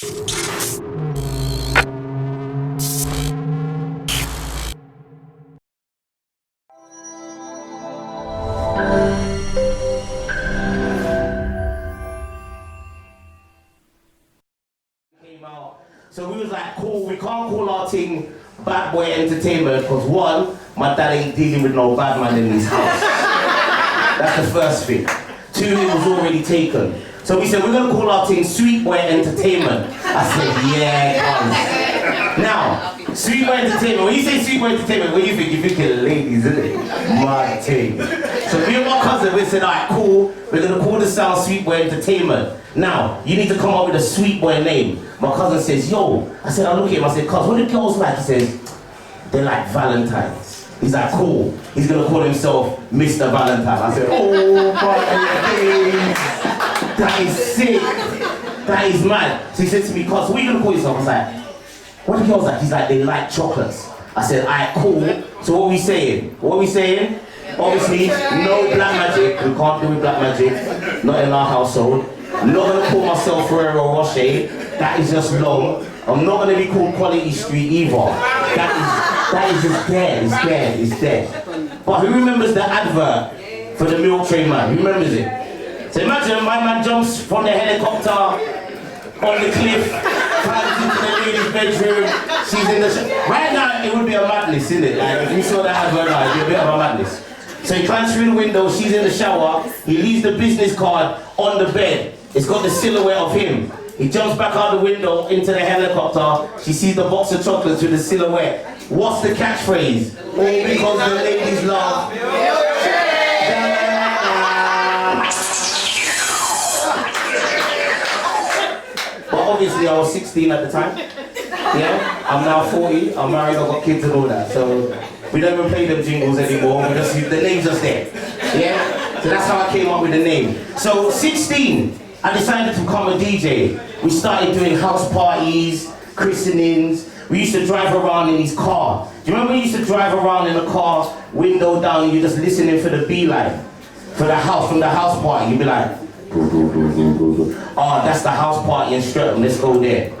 So we was like, cool, we can't call our thing Bad Boy Entertainment because one, my dad ain't dealing with no bad man in his house. That's the first thing. Two, it was already taken. So we said, we're gonna call our thing Sweet Boy Entertainment. I said, yeah, guys. Now, Sweet Boy Entertainment, when you say Sweet Boy Entertainment, what do you think? You're thinking ladies, isn't it? My thing. So me and my cousin, we said, alright, cool, we're gonna call the sound Sweet Boy Entertainment. Now, you need to come up with a sweet boy name. My cousin says, yo. I said, I look at him, I said, cuz, what do girls like? He says, they like Valentine's. He's like, cool. He's gonna call himself Mr. Valentine. I said, oh my days. That is sick. That is mad. So he said to me, cuz, what are you gonna call yourself? I was like, what do girls like? He's like, they like chocolates. I said, alright, cool. So what are we saying? What are we saying? Obviously, no black magic. We can't do with black magic. Not in our household. I'm not gonna call myself Ferrero Rocher. That is just long. I'm not gonna be called Quality Street either. That is just dead. It's dead. It's dead. But who remembers the advert for the Milktray man? Who remembers it? So imagine my man jumps from the helicopter on the cliff, climbs into the lady's bedroom. She's in the right now. It would be a madness, isn't it? Like if you saw that advert now, it'd be a bit of a madness. So he climbs through the window. She's in the shower. He leaves the business card on the bed. It's got the silhouette of him. He jumps back out the window into the helicopter. She sees the box of chocolates with the silhouette. What's the catchphrase? All because the ladies love. But obviously I was 16 at the time. Yeah, I'm now 40. I'm married. I've got kids and all that. So we don't even play them jingles anymore. We just the name's just there. Yeah. So that's how I came up with the name. So 16. I decided to become a DJ. We started doing house parties, christenings. We used to drive around in his car. Do you remember we used to drive around in a car, window down, and you're just listening for the beeline, for the house, from the house party. You'd be like, oh, that's the house party in Streatham, let's go there.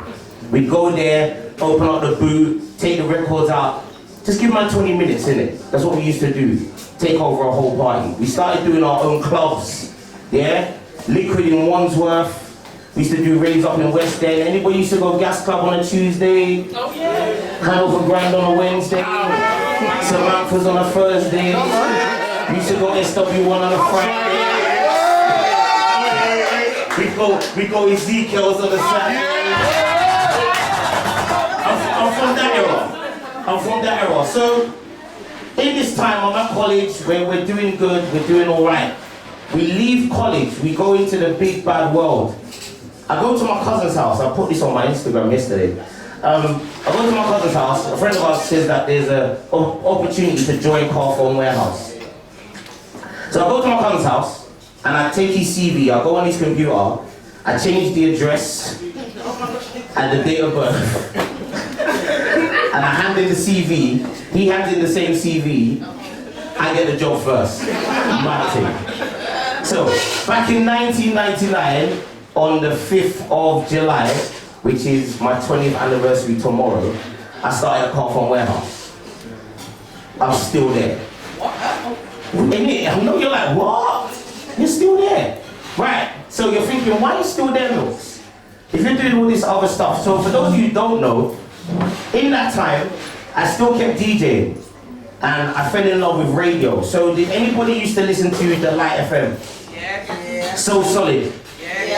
We'd go there, open up the boot, take the records out. Just give man 20 minutes, innit? That's what we used to do. Take over a whole party. We started doing our own clubs, yeah? Liquid in Wandsworth. We used to do raves up in West End. Anybody used to go Gas Club on a Tuesday? Oh yeah. Hanover Grand on a Wednesday. Samantha's on a Thursday. We used to go SW1 on a Friday. We go Ezekiel's on a Saturday. I'm from that era. I'm from that era. So in this time I'm at college where we're doing good, we're doing alright. We leave college, we go into the big bad world. I go to my cousin's house. I put this on my Instagram yesterday. I go to my cousin's house. A friend of ours says that there's an opportunity to join Car Phone Warehouse. So I go to my cousin's house and I take his CV. I go on his computer. I change the address and the date of birth. And I hand in the CV. He hands in the same CV. I get the job first. Mad thing. So back in 1999. On the 5th of July, which is my 20th anniversary tomorrow, I started a Car Phone Warehouse. I'm still there. I know you're like, what? You're still there. Right, so you're thinking, why are you still there, Milks? If you're doing all this other stuff. So for those of you who don't know, in that time, I still kept DJing. And I fell in love with radio. So did anybody used to listen to the Light FM? Yeah. So Solid.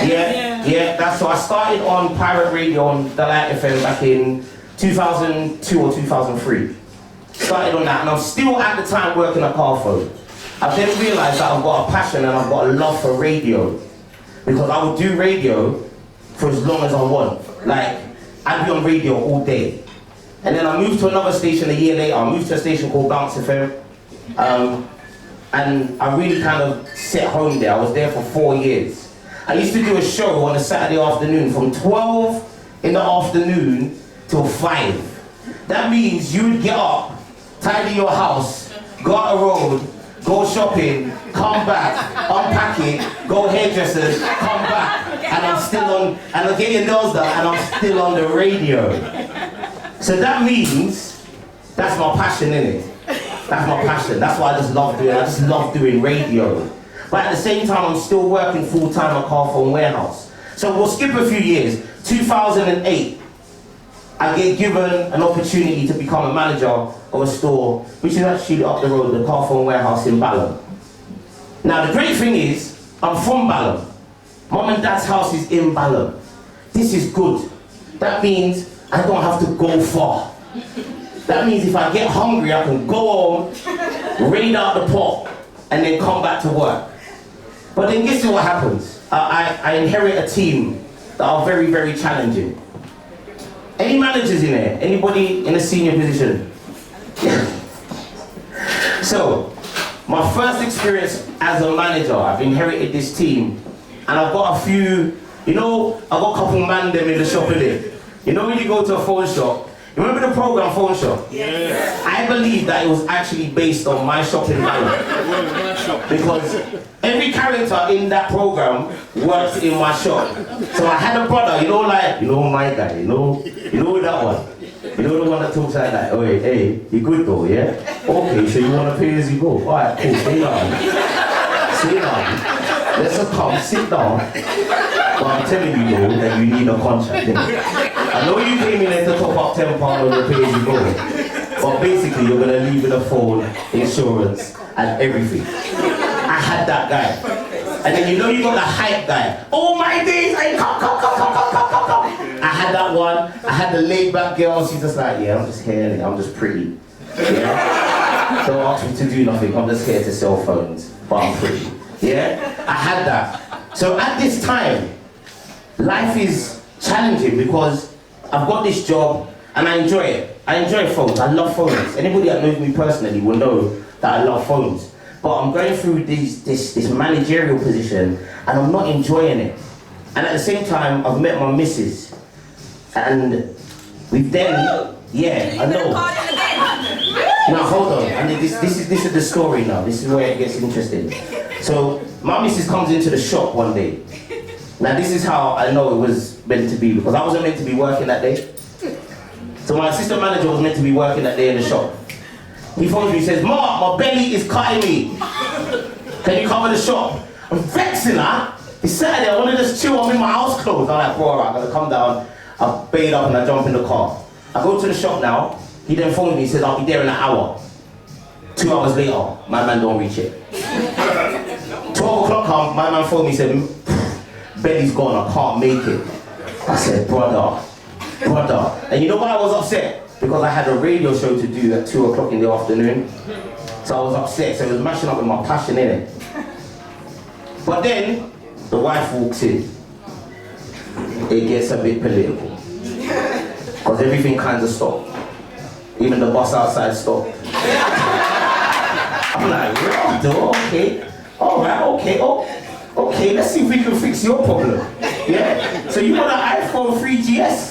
Yeah, that's so I started on pirate radio on the Light FM back in 2002 or 2003. Started on that, and I'm still at the time working at Car Phone. I then realised that I've got a passion and I've got a love for radio. Because I would do radio for as long as I want. Like, I'd be on radio all day. And then I moved to another station a year later. I moved to a station called Bounce FM. And I really kind of set home there. I was there for 4 years. I used to do a show on a Saturday afternoon from 12 in the afternoon till 5. That means you would get up, tidy your house, go out the road, go shopping, come back, unpack it, go hairdressers, come back. and I'm still on, and I'm getting those done, and I'm still on the radio. So that means that's my passion, innit? That's my passion. That's what I just love doing. I just love doing radio. But at the same time, I'm still working full-time at Car Phone Warehouse. So we'll skip a few years. 2008, I get given an opportunity to become a manager of a store, which is actually up the road, the Car Phone Warehouse in Balham. Now the great thing is, I'm from Balham. Mum and Dad's house is in Balham. This is good. That means I don't have to go far. That means if I get hungry, I can go home, raid out the pot, and then come back to work. But then guess what happens? I inherit a team that are very, very challenging. Any managers in there? Anybody in a senior position? So, my first experience as a manager, I've inherited this team, and I've got a few, you know, I've got a couple man them in the shop in it. You know when you go to a phone shop, you remember the program Phone Shop? Yes. I believe that it was actually based on my shopping value. Because every character in that program works in my shop. So I had a brother, you know, like, you know my guy, you know that one. You know the one that talks like that. Oh, hey, you good though, yeah? Okay, so you want to pay as you go. Alright, cool, stay down. Sit down. Let's come, sit down. But I'm telling you though that you need a contract. I know you came in there to top up £10 on the pay as you go. But basically you're gonna leave with a phone, insurance, and everything. I had that guy. And then you know you got the hype guy. Oh my days, I come. I had that one. I had the laid back girl. She's just like, yeah, I'm just here. I'm just pretty. Yeah. Don't ask me to do nothing. I'm just here to sell phones, but I'm pretty. Yeah. I had that. So at this time, life is challenging because I've got this job and I enjoy it. I enjoy phones. I love phones. Anybody that knows me personally will know that I love phones. But I'm going through this managerial position and I'm not enjoying it. And at the same time, I've met my missus. And we've then, yeah, I know. Now hold on, and this is the story now. This is where it gets interesting. So my missus comes into the shop one day. Now this is how I know it was meant to be, because I wasn't meant to be working that day. So my assistant manager was meant to be working that day in the shop. He phones me and says, Mark, my belly is cutting me. Can you cover the shop? I'm vexing her. It's Saturday, I want to just chill, I'm in my house clothes. I'm like, bro, I'm gonna come down. I bait up and I jump in the car. I go to the shop now. He then phones me, he says, I'll be there in an hour. 2 hours later, my man don't reach it. 12 o'clock come, my man phoned me, said, belly's gone, I can't make it. I said, brother. And you know why I was upset? Because I had a radio show to do at 2 o'clock in the afternoon. So I was upset, so it was mashing up with my passion in it. But then, the wife walks in. It gets a bit political. Because everything kind of stopped. Even the bus outside stopped. I'm like, well, okay. Alright, okay, let's see if we can fix your problem. Yeah? So you want an iPhone 3GS?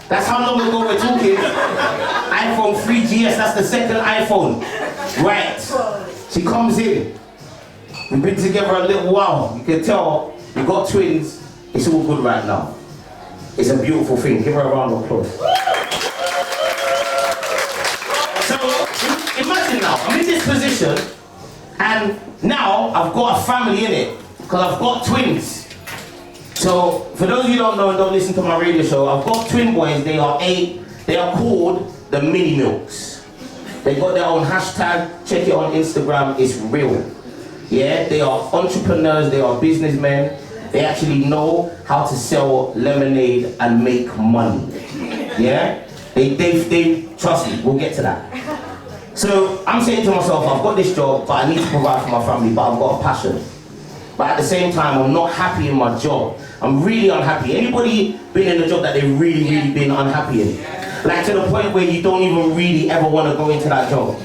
That's how long ago we're talking. iPhone 3GS, that's the second iPhone. Right. She comes in. We've been together a little while. You can tell we got twins. It's all good right now. It's a beautiful thing. Give her a round of applause. So, imagine now, I'm in this position, and now I've got a family in it, because I've got twins. So, for those of you who don't know and don't listen to my radio show, I've got twin boys. They are called the Mini Milks. They got their own hashtag. Check it on Instagram. It's real. Yeah, they are entrepreneurs. They are businessmen. They actually know how to sell lemonade and make money. Yeah, they trust me. We'll get to that. So I'm saying to myself, I've got this job, but I need to provide for my family. But I've got a passion. But at the same time, I'm not happy in my job. I'm really unhappy. Anybody been in a job that they've really been unhappy in? Like to the point where you don't even really ever want to go into that job.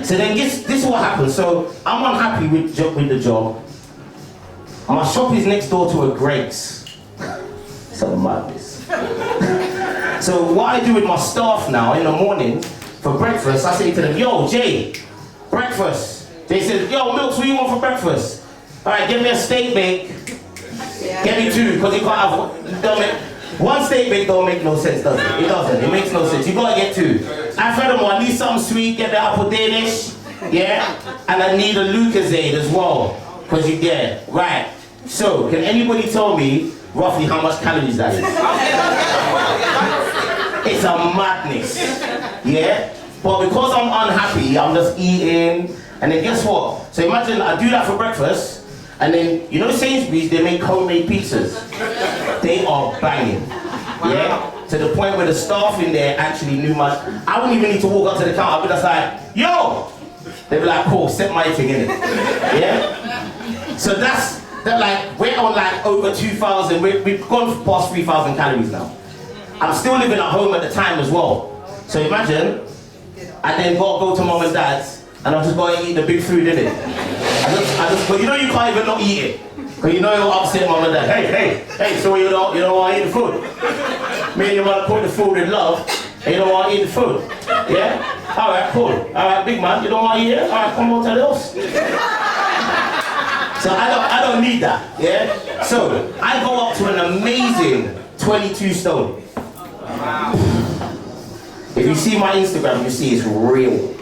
So then this is what happens. So I'm unhappy with the job. My shop is next door to a Greg's. So madness. So what I do with my staff now in the morning for breakfast, I say to them, yo, Jay, breakfast. They said, yo, Milks, what do you want for breakfast? All right, give me a steak bake. Yeah. Get me two, because you can't have one statement don't make no sense, does it? It doesn't. It makes no sense. You gotta get two. And furthermore, I need something sweet. Get the apple Danish, yeah. And I need a Lucozade as well, because you get right. So, can anybody tell me roughly how much calories that is? It's a madness, yeah. But because I'm unhappy, I'm just eating, and then guess what? So imagine I do that for breakfast. And then, you know Sainsbury's, they make homemade pizzas. They are banging, yeah? To the point where the staff in there actually knew my... I wouldn't even need to walk up to the counter, I'd be just like, yo! They'd be like, cool, set my thing in it, yeah? So that like, we're on like over 2,000, we've gone past 3,000 calories now. I'm still living at home at the time as well. So imagine, I then go to mom and dad's, and I'm just going to eat the big food, innit? But you know you can't even not eat it. Because you know you'll upset mom and dad. Hey, so you don't want to eat the food? Me and you want to cook the food with love, and you don't want to eat the food. Yeah? Alright, cool. Alright, big man, you don't want to eat it? Alright, come on to the house. So I don't need that, yeah? So, I go up to an amazing 22 stone. Wow. If you see my Instagram, you see it's real.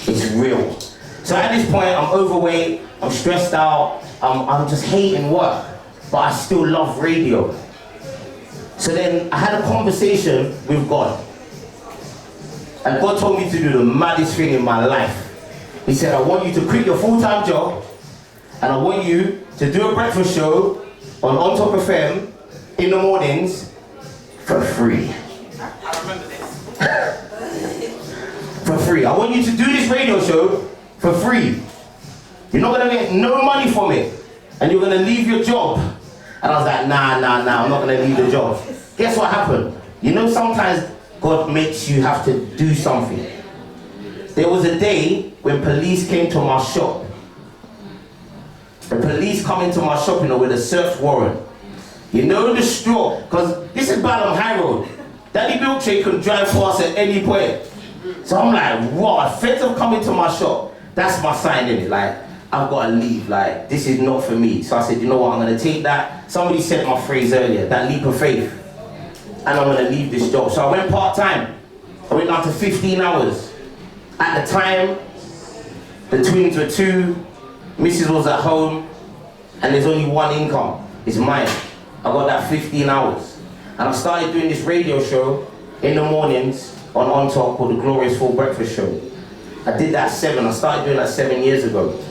It's real. So at this point, I'm overweight, I'm stressed out, I'm just hating work, but I still love radio. So then I had a conversation with God. And God told me to do the maddest thing in my life. He said, I want you to quit your full-time job, and I want you to do a breakfast show on Top FM in the mornings for free. I remember this. For free. I want you to do this radio show for free. You're not gonna get no money from it, and you're gonna leave your job. And I was like, nah, I'm not gonna leave the job. Guess what happened? You know, sometimes God makes you have to do something. There was a day when police came to my shop. The police come into my shop, you know, with a search warrant. You know the straw, because this is bad on High Road. Daddy Milktray could drive past at any point. So I'm like, wow, feds have come into my shop. That's my sign, innit? Like, I've got to leave. Like, this is not for me. So I said, you know what, I'm going to take that. Somebody said my phrase earlier, that leap of faith. And I'm going to leave this job. So I went part-time. I went down to 15 hours. At the time, the twins were 2, Mrs. was at home, and there's only one income. It's mine. I got that 15 hours. And I started doing this radio show in the mornings on Top called the Glorious Full Breakfast Show. I did that 7. I started doing that 7 years ago.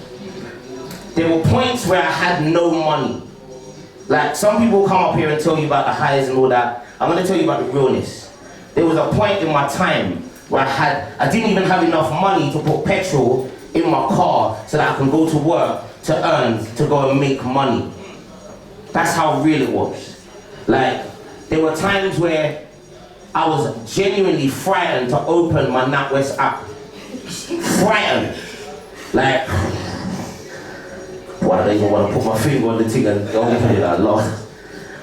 There were points where I had no money. Like, some people come up here and tell you about the highs and all that. I'm going to tell you about the realness. There was a point in my time where I didn't even have enough money to put petrol in my car so that I can go to work to earn, to go and make money. That's how real it was. Like, there were times where I was genuinely frightened to open my NatWest app. Frightened. Like, why do I even want to put my finger on the thing and open it out? Lord,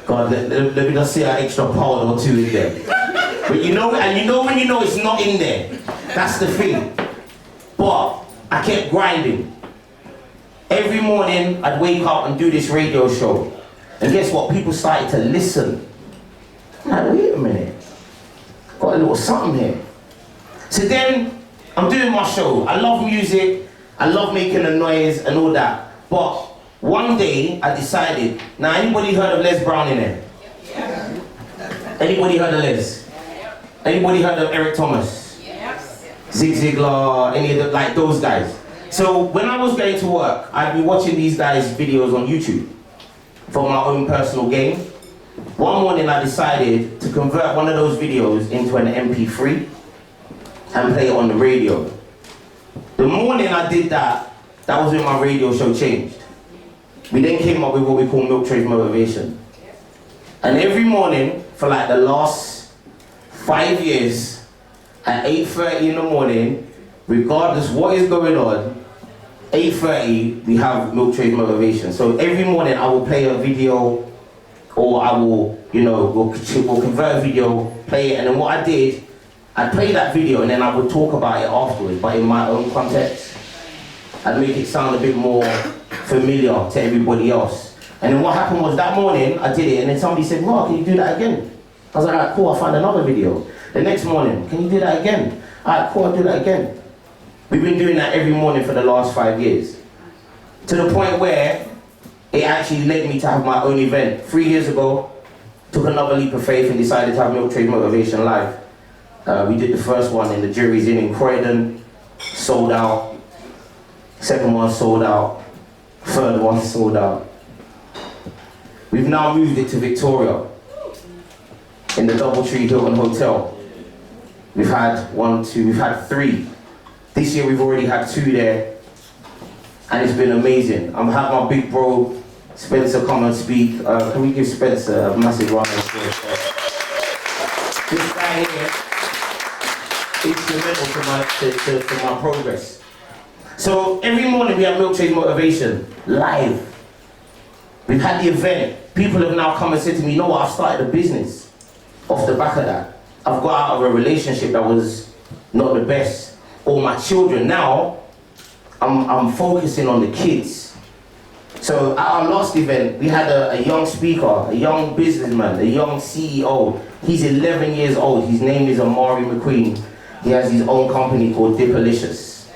God, let me just see an extra pound or 2 in there. But you know, and you know when you know it's not in there. That's the thing. But I kept grinding. Every morning I'd wake up and do this radio show. And guess what? People started to listen. I'm like, wait a minute. Got a little something here. So then I'm doing my show. I love music. I love making a noise and all that. But one day I decided, now anybody heard of Les Brown in there? Yeah. Anybody heard of Les? Anybody heard of Eric Thomas? Yes. Zig Ziglar, any of the, like those guys. So when I was going to work, I'd be watching these guys' videos on YouTube for my own personal gain. One morning I decided to convert one of those videos into an MP3 and play it on the radio. The morning I did that, that was when my radio show changed. We then came up with what we call Milktray's Motivation. And every morning for like the last 5 years, at 8:30 in the morning, regardless what is going on, 8:30 we have Milktray's Motivation. So every morning I will play a video, or I will, you know, we'll convert a video, play it, and then what I did, I'd play that video and then I would talk about it afterwards, but in my own context. I'd make it sound a bit more familiar to everybody else. And then what happened was that morning, I did it, and then somebody said, Mark, can you do that again? I was like, alright, cool, I'll find another video. The next morning, can you do that again? Alright, cool, I'll do that again. We've been doing that every morning for the last 5 years. To the point where it actually led me to have my own event. 3 years ago, took another leap of faith and decided to have Milktray Motivation Live. We did the first one in the Jury's Inn in Croydon, sold out. Second one sold out. Third one sold out. We've now moved it to Victoria, in the Doubletree Hilton Hotel. We've had we've had 3. This year we've already had 2 there, and it's been amazing. I'm having my big bro, Spencer, come and speak. Can we give Spencer a massive round of applause? This guy here, instrumental to my progress. So every morning we have Milktray Motivation live. We've had the event. People have now come and said to me, you know what, I've started a business off the back of that. I've got out of a relationship that was not the best. All my children, now I'm focusing on the kids. So at our last event, we had a young speaker, a young businessman, a young CEO. He's 11 years old. His name is Amari McQueen. He has his own company called Dipalicious.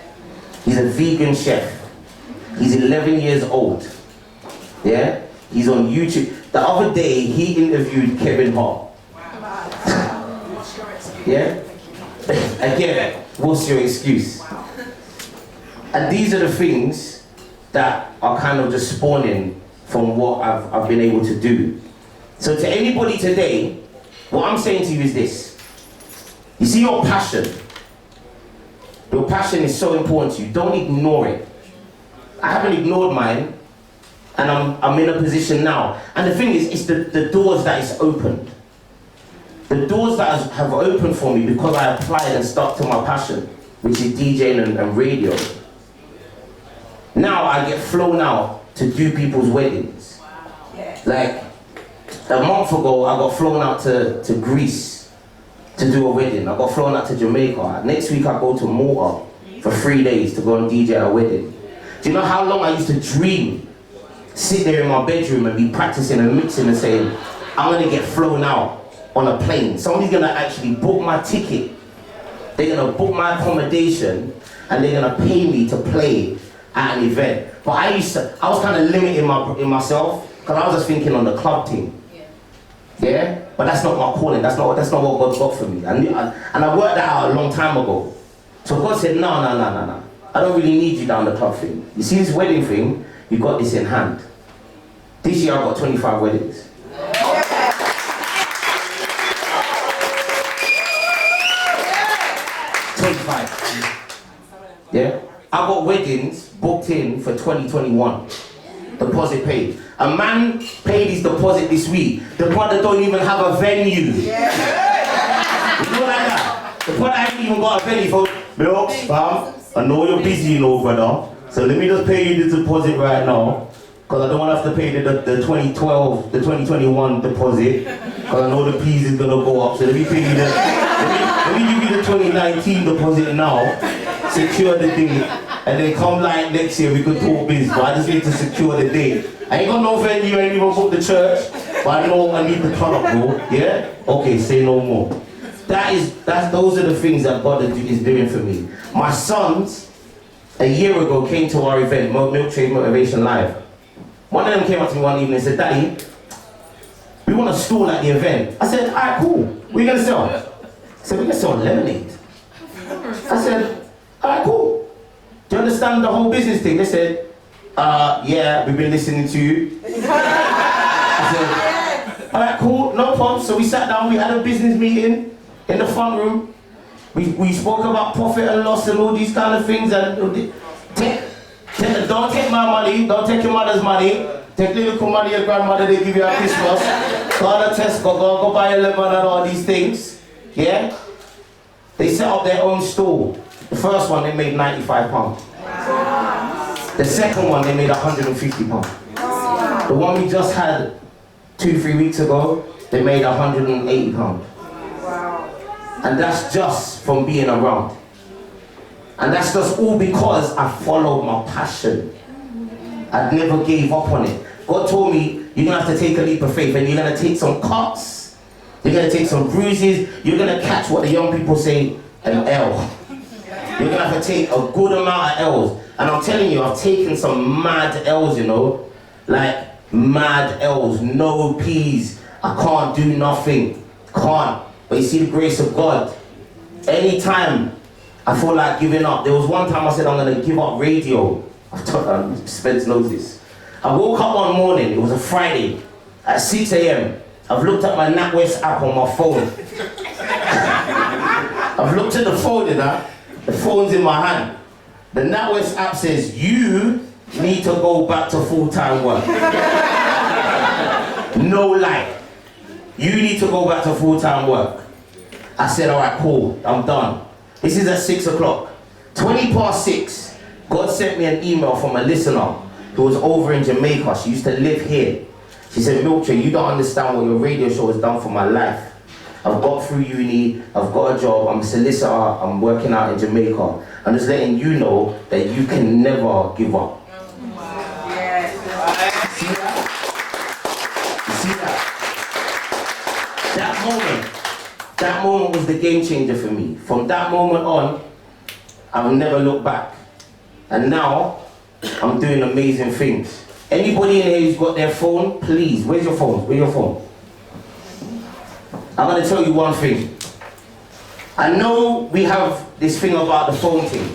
He's a vegan chef. He's 11 years old. Yeah? He's on YouTube. The other day, he interviewed Kevin Hart. Yeah? Again, what's your excuse? And these are the things that are kind of just spawning from what I've been able to do. So to anybody today, what I'm saying to you is this. You see your passion. Your passion is so important to you. Don't ignore it. I haven't ignored mine, and I'm in a position now. And the thing is, it's the doors that is opened. The doors that have opened for me because I applied and stuck to my passion, which is DJing and radio. Now I get flown out to do people's weddings. Like, a month ago, I got flown out to Greece to do a wedding. I got flown out to Jamaica. Next week, I go to Malta for 3 days to go and DJ at a wedding. Do you know how long I used to dream, sit there in my bedroom and be practicing and mixing and saying, I'm gonna get flown out on a plane. Somebody's gonna actually book my ticket. They're gonna book my accommodation and they're gonna pay me to play at an event. But I was kind of limiting myself because I was just thinking on the club team. Yeah? But that's not my calling. That's not what God got for me. And I worked that out a long time ago. So God said, no. I don't really need you down the club thing. You see this wedding thing, you got this in hand. This year I've got 25 weddings. Yeah? I got weddings booked in for 2021. Deposit paid. A man paid his deposit this week. The brother don't even have a venue. Yeah. You know like that? The brother hasn't even got a venue for Milks, fam. I know you're busy, you know, brother. So let me just pay you the deposit right now. Because I don't want to have to pay the 2012, the 2021 deposit. Because I know the fees is going to go up. So let me pay you let me give you the 2019 deposit now. Secure the date. And then come like next year we could talk business. But I just need to secure the date. I ain't got no venue, I ain't even booked the church. But I know I need the turn up, bro. Yeah? Okay, say no more. Those are the things that God is doing for me. My sons, a year ago, came to our event, Milktray Motivation Live. One of them came up to me one evening and said, Daddy, we want a stall at the event. I said, alright, cool. What are you going to sell? I said, we're going to sell lemonade. I said, alright, cool. Do you understand the whole business thing? They said, yeah, we've been listening to you. I said, alright, cool, no problem. So we sat down, we had a business meeting in the front room. We spoke about profit and loss and all these kind of things. And don't take my money, don't take your mother's money. Take the little money your grandmother they give you at Christmas. Go to Tesco, go buy a lemon and all these things. Yeah? They set up their own store. The first one, they made £95. The second one, they made £150. The one we just had 2-3 weeks ago, they made £180. And that's just from being around. And that's just all because I followed my passion. I never gave up on it. God told me you're gonna have to take a leap of faith and you're gonna take some cuts, you're gonna take some bruises, you're gonna catch what the young people say, an L. You're gonna have to take a good amount of L's. And I'm telling you, I've taken some mad L's, you know, like mad L's, no P's. I can't do nothing, can't. But you see the grace of God. Anytime I feel like giving up, there was one time I said I'm gonna give up radio. Spence knows this. I woke up one morning, it was a Friday, at 6 a.m. I've looked at my Networth app on my phone. I've looked at the phone, the phone's in my hand. The Networth app says, you need to go back to full-time work. No lie. You need to go back to full-time work. I said, all right, cool, I'm done. This is at 6 o'clock. 20 past 6, God sent me an email from a listener who was over in Jamaica. She used to live here. She said, Milktray, you don't understand what your radio show has done for my life. I've got through uni, I've got a job, I'm a solicitor, I'm working out in Jamaica. I'm just letting you know that you can never give up. Wow. Yes. See that? You see that? That moment was the game changer for me. From that moment on, I've never looked back. And now, I'm doing amazing things. Anybody in here who's got their phone, please, where's your phone? Where's your phone? I'm gonna tell you one thing. I know we have this thing about the phone thing,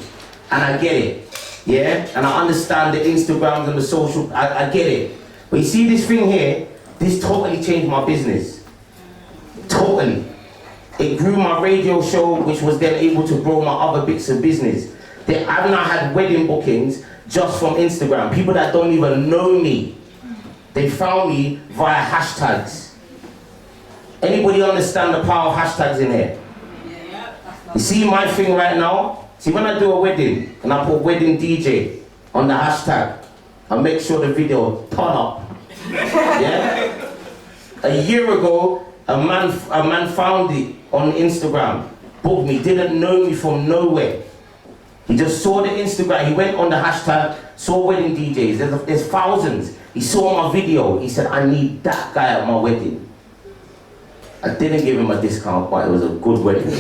and I get it, yeah? And I understand the Instagrams and the social, I get it. But you see this thing here, this totally changed my business. Totally. It grew my radio show, which was then able to grow my other bits of business. I've now had wedding bookings just from Instagram. People that don't even know me, they found me via hashtags. Anybody understand the power of hashtags in here? You see my thing right now? See, when I do a wedding and I put wedding DJ on the hashtag, I make sure the video turn up. Yeah? A year ago, a man found it on Instagram, booked me, didn't know me from nowhere. He just saw the Instagram, he went on the hashtag, saw wedding DJs, there's thousands. He saw my video, he said, I need that guy at my wedding. I didn't give him a discount, but it was a good wedding.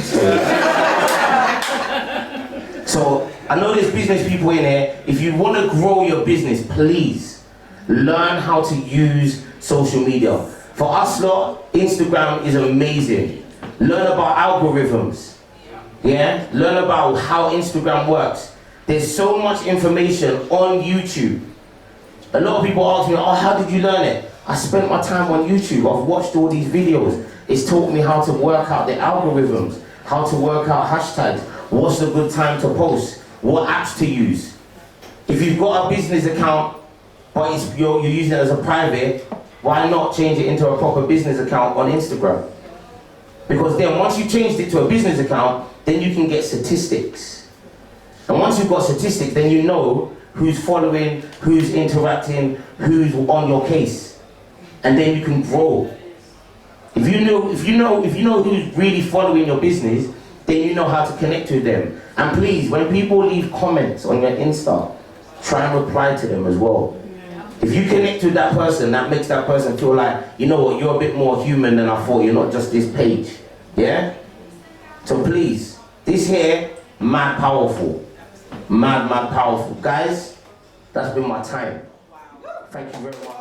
So, I know there's business people in here. If you want to grow your business, please learn how to use social media. For us lot, Instagram is amazing. Learn about algorithms. Yeah? Learn about how Instagram works. There's so much information on YouTube. A lot of people ask me, oh, how did you learn it? I spent my time on YouTube. I've watched all these videos. It's taught me how to work out the algorithms, how to work out hashtags, what's a good time to post, what apps to use. If you've got a business account, but you're using it as a private, why not change it into a proper business account on Instagram? Because then once you changed it to a business account, then you can get statistics. And once you've got statistics, then you know who's following, who's interacting, who's on your case. And then you can grow. If you know who's really following your business, then you know how to connect with them. And please, when people leave comments on your Insta, try and reply to them as well. If you connect with that person, that makes that person feel like, you know what, you're a bit more human than I thought, you're not just this page. Yeah? So please, this here, mad powerful. Mad powerful. Guys, that's been my time. Thank you very much.